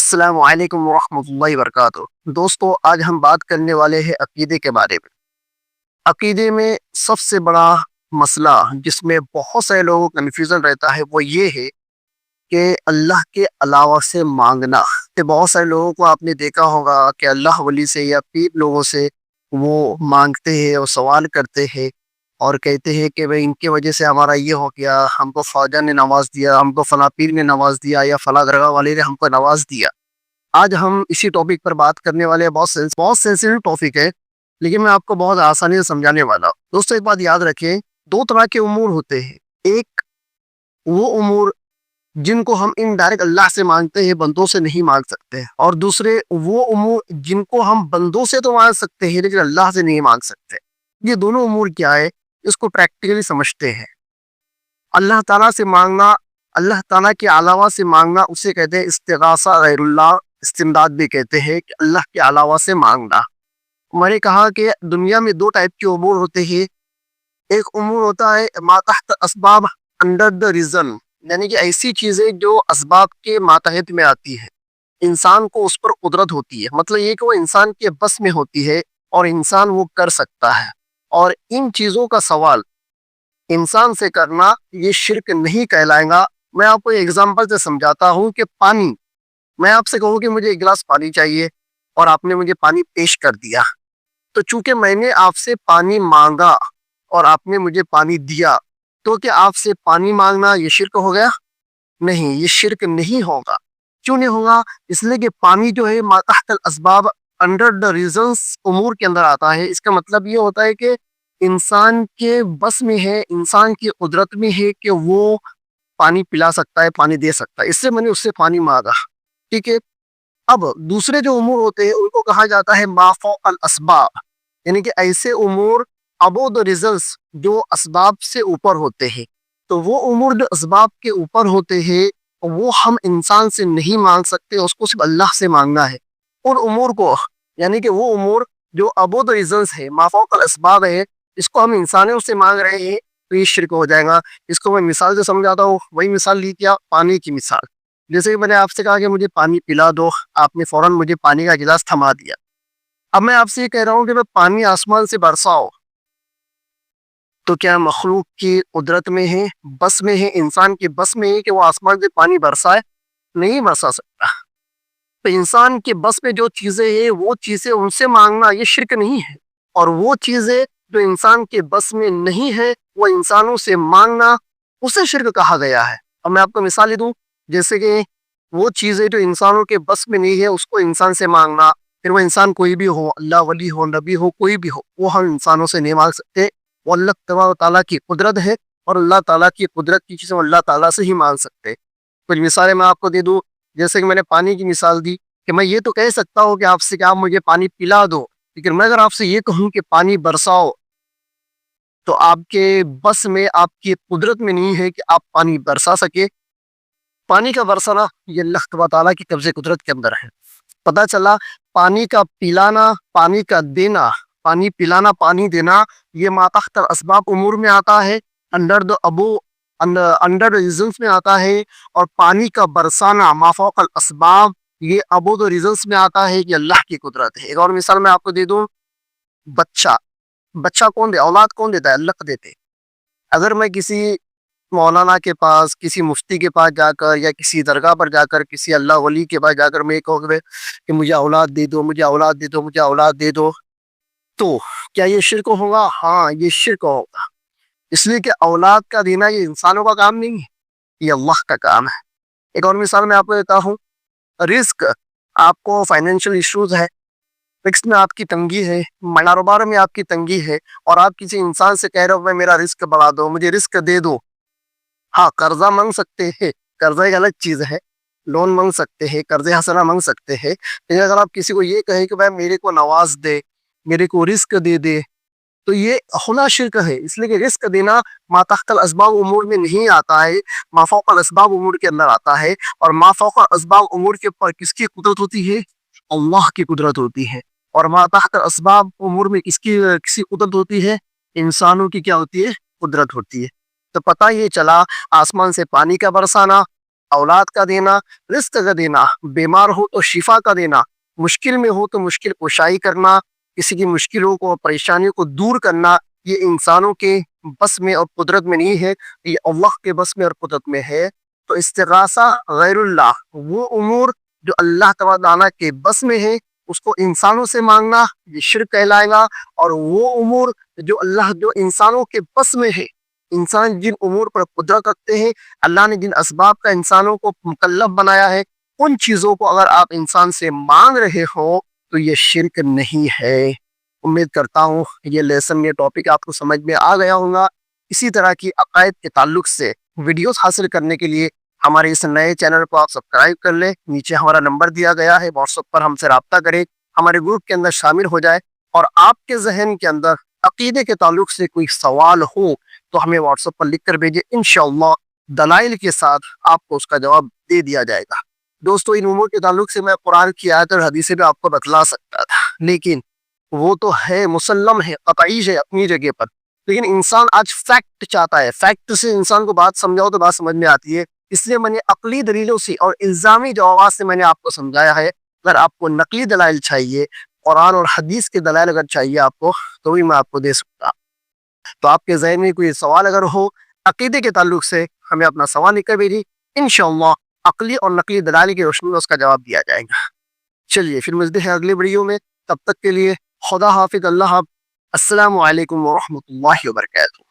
السلام علیکم ورحمۃ اللہ وبرکاتہ۔ دوستو، آج ہم بات کرنے والے ہیں عقیدے کے بارے میں۔ عقیدے میں سب سے بڑا مسئلہ جس میں بہت سارے لوگوں کو کنفیوژن رہتا ہے وہ یہ ہے کہ اللہ کے علاوہ سے مانگنا۔ کہ بہت سارے لوگوں کو آپ نے دیکھا ہوگا کہ اللہ ولی سے یا پیر لوگوں سے وہ مانگتے ہیں اور سوال کرتے ہیں اور کہتے ہیں کہ بھئی ان کی وجہ سے ہمارا یہ ہو گیا، ہم کو خواجہ نے نواز دیا، ہم کو فلاں پیر نے نواز دیا، یا فلاں درگاہ والے نے ہم کو نواز دیا۔ آج ہم اسی ٹاپک پر بات کرنے والے ہیں۔ بہت سینسیٹیو ٹاپک ہے، لیکن میں آپ کو بہت آسانی سے سمجھانے والا ہوں۔ دوستو، ایک بات یاد رکھیں، دو طرح کے امور ہوتے ہیں۔ ایک وہ امور جن کو ہم انڈائریکٹ اللہ سے مانگتے ہیں، بندوں سے نہیں مانگ سکتے، اور دوسرے وہ امور جن کو ہم بندوں سے تو مانگ سکتے ہیں لیکن اللہ سے نہیں مانگ سکتے۔ یہ دونوں امور کیا ہے، اس کو پریکٹیکلی سمجھتے ہیں۔ اللہ تعالیٰ سے مانگنا، اللہ تعالیٰ کے علاوہ سے مانگنا، اسے کہتے ہیں استغاثہ غیر اللہ، استمداد بھی کہتے ہیں کہ اللہ کے علاوہ سے مانگنا۔ میں نے کہا کہ دنیا میں دو ٹائپ کے امور ہوتے ہیں۔ ایک امور ہوتا ہے ما تحت اسباب انڈر دا ریزن، یعنی کہ ایسی چیزیں جو اسباب کے ماتحت میں آتی ہے، انسان کو اس پر قدرت ہوتی ہے، مطلب یہ کہ وہ انسان کے بس میں ہوتی ہے اور انسان وہ کر سکتا ہے، اور ان چیزوں کا سوال انسان سے کرنا یہ شرک نہیں کہلائے گا۔ میں آپ کو ایک ایگزامپل سے سمجھاتا ہوں کہ پانی، میں آپ سے کہوں کہ مجھے ایک گلاس پانی چاہیے اور آپ نے مجھے پانی پیش کر دیا، تو چونکہ میں نے آپ سے پانی مانگا اور آپ نے مجھے پانی دیا، تو کیا آپ سے پانی مانگنا یہ شرک ہو گیا؟ نہیں، یہ شرک نہیں ہوگا۔ کیوں نہیں ہوگا؟ اس لیے کہ پانی جو ہے ما تحت الاسباب انڈر دا ریزنس امور کے اندر آتا ہے۔ اس کا مطلب یہ ہوتا ہے کہ انسان کے بس میں ہے، انسان کی قدرت میں ہے کہ وہ پانی پلا سکتا ہے، پانی دے سکتا ہے، اس سے میں نے اس سے پانی مانگا، ٹھیک ہے۔ اب دوسرے جو امور ہوتے ہیں ان کو کہا جاتا ہے ما فوق الاسباب، یعنی کہ ایسے امور ابو دا ریزنس جو اسباب سے اوپر ہوتے ہیں۔ تو وہ امور جو اسباب کے اوپر ہوتے ہیں وہ ہم انسان سے نہیں مانگ سکتے، اس کو صرف اللہ سے مانگنا ہے۔ ان امور کو، یعنی کہ وہ امور جو ابو دا ریزنس ہے، ما فوق الاسباب ہے، اس کو ہم انسانوں سے مانگ رہے ہیں تو یہ شرک ہو جائے گا۔ اس کو میں مثال سے سمجھاتا ہوں۔ وہی مثال لی کیا، پانی کی مثال۔ جیسے کہ میں نے آپ سے کہا کہ مجھے پانی پلا دو، آپ نے فوراً مجھے پانی کا گلاس تھما دیا۔ اب میں آپ سے یہ کہہ رہا ہوں کہ میں پانی آسمان سے برساؤ، تو کیا مخلوق کی قدرت میں ہے، بس میں ہے، انسان کی بس میں ہے کہ وہ آسمان سے پانی برسائے؟ نہیں برسا سکتا۔ تو انسان کے بس میں جو چیزیں ہیں وہ چیزیں ان سے مانگنا یہ شرک نہیں ہے، اور وہ چیزیں جو انسان کے بس میں نہیں ہے وہ انسانوں سے مانگنا اسے شرک کہا گیا ہے۔ اب میں آپ کو مثال دوں، جیسے کہ وہ چیزیں جو انسانوں کے بس میں نہیں ہے اس کو انسان سے مانگنا، پھر وہ انسان کوئی بھی ہو، اللہ ولی ہو، نبی ہو، کوئی بھی ہو، وہ ہم انسانوں سے نہیں مانگ سکتے۔ وہ اللہ تبارک و تعالیٰ کی قدرت ہے، اور اللہ تعالیٰ کی قدرت کی چیزیں اللہ تعالیٰ سے ہی مانگ سکتے۔ کچھ مثالیں میں آپ کو دے دوں، جیسے کہ میں نے پانی کی مثال دی کہ میں یہ تو کہہ سکتا ہوں کہ آپ سے کہ آپ مجھے پانی پلا دو، لیکن میں اگر آپ سے یہ کہوں کہ پانی برساؤ تو آپ کے بس میں، آپ کی قدرت میں نہیں ہے کہ آپ پانی برسا سکے۔ پانی کا برسانا یہ اللہ تبارک و تعالیٰ کی قبض قدرت کے اندر ہے۔ پتہ چلا پانی کا پلانا، پانی کا دینا، پانی پلانا، پانی دینا، یہ ما تحت اسباب امور میں آتا ہے، انڈر ریزنس میں آتا ہے۔ اور پانی کا برسانا ما فوق الاسباب یہ ابو دا ریزنس میں آتا ہے کہ اللہ کی قدرت ہے۔ ایک اور مثال میں آپ کو دے دوں، بچہ کون دے، اولاد کون دیتا ہے؟ اللہ دیتے۔ اگر میں کسی مولانا کے پاس، کسی مفتی کے پاس جا کر، یا کسی درگاہ پر جا کر، کسی اللہ ولی کے پاس جا کر میں کہوں کہ مجھے اولاد دے دو، مجھے اولاد دے دو، مجھے اولاد دے دو، تو کیا یہ شرک ہوگا؟ ہاں، یہ شرک ہوگا، اس لیے کہ اولاد کا دینا یہ انسانوں کا کام نہیں ہے، یہ اللہ کا کام ہے۔ ایک اور مثال میں آپ کو دیتا ہوں، رزق، آپ کو فائنینشیل ایشوز ہے، رزق میں آپ کی تنگی ہے، کاروبار میں آپ کی تنگی ہے، اور آپ کسی انسان سے کہہ رہے ہو میں میرا رزق بڑھا دو، مجھے رزق دے دو۔ ہاں، قرضہ مانگ سکتے ہیں، قرضہ ایک الگ چیز ہے، لون مانگ سکتے ہیں، قرض حسنہ مانگ سکتے ہیں، لیکن اگر آپ کسی کو یہ کہیں کہ بھائی میرے کو نواز دے، میرے کو رزق دے دے، تو یہ خلا شرک ہے۔ اس لیے کہ رزق دینا ما تحت الاسباب امور میں نہیں آتا ہے، ما فوق الاسباب امور کے اندر آتا ہے۔ اور ما فوق الاسباب امور کے اوپر کس کی قدرت ہوتی ہے؟ اللہ کی قدرت ہوتی ہے۔ اور ما تحت الاسباب امور میں کسی قدرت ہوتی ہے؟ انسانوں کی کیا ہوتی ہے؟ قدرت ہوتی ہے۔ تو پتہ یہ چلا آسمان سے پانی کا برسانا اولاد کا دینا، رزق کا دینا، بیمار ہو تو شفا کا دینا، مشکل میں ہو تو مشکل کشائی کرنا، کسی کی مشکلوں کو اور پریشانیوں کو دور کرنا، یہ انسانوں کے بس میں اور قدرت میں نہیں ہے، یہ اللہ کے بس میں اور قدرت میں ہے۔ تو استغاثہ غیر اللہ، وہ امور جو اللہ تعالیٰ کے بس میں ہے، اس کو انسانوں سے مانگنا یہ شرک کہلائے گا۔ اور وہ امور جو انسانوں کے بس میں ہے، انسان جن امور پر قدرت رکھتے ہیں، اللہ نے جن اسباب کا انسانوں کو مکلف بنایا ہے، ان چیزوں کو اگر آپ انسان سے مانگ رہے ہو تو یہ شرک نہیں ہے۔ امید کرتا ہوں یہ لیسن، یہ ٹاپک آپ کو سمجھ میں آ گیا ہوگا۔ اسی طرح کی عقائد کے تعلق سے ویڈیوز حاصل کرنے کے لیے ہمارے اس نئے چینل کو آپ سبسکرائب کر لیں، نیچے ہمارا نمبر دیا گیا ہے، واٹس ایپ پر ہم سے رابطہ کریں، ہمارے گروپ کے اندر شامل ہو جائے، اور آپ کے ذہن کے اندر عقیدے کے تعلق سے کوئی سوال ہو تو ہمیں واٹس ایپ پر لکھ کر بھیجیں، انشاءاللہ دلائل کے ساتھ آپ کو اس کا جواب دے دیا جائے گا۔ دوستو، ان امور کے تعلق سے میں قرآن کی آیت اور حدیث بھی آپ کو بتلا سکتا تھا، لیکن وہ تو ہے، مسلم ہے، قطعی ہے اپنی جگہ پر، لیکن انسان آج فیکٹ چاہتا ہے، فیکٹ سے انسان کو بات سمجھاؤ تو بات سمجھ میں آتی ہے، اس لیے میں نے عقلی دلیلوں سے اور الزامی جوابات سے میں نے آپ کو سمجھایا ہے۔ اگر آپ کو نقلی دلائل چاہیے، قرآن اور حدیث کے دلائل اگر چاہیے آپ کو، تو بھی میں آپ کو دے سکتا۔ تو آپ کے ذہن میں کوئی سوال اگر ہو عقیدے کے تعلق سے، ہمیں اپنا سوال لکھ کر بھیجیے، انشاءاللہ عقلی اور نقلی دلائل کی روشنی میں اس کا جواب دیا جائے گا۔ چلیے پھر ملتے ہیں اگلی ویڈیو میں، تب تک کے لیے خدا حافظ، اللہ حافظ، السلام علیکم ورحمۃ اللہ وبرکاتہ۔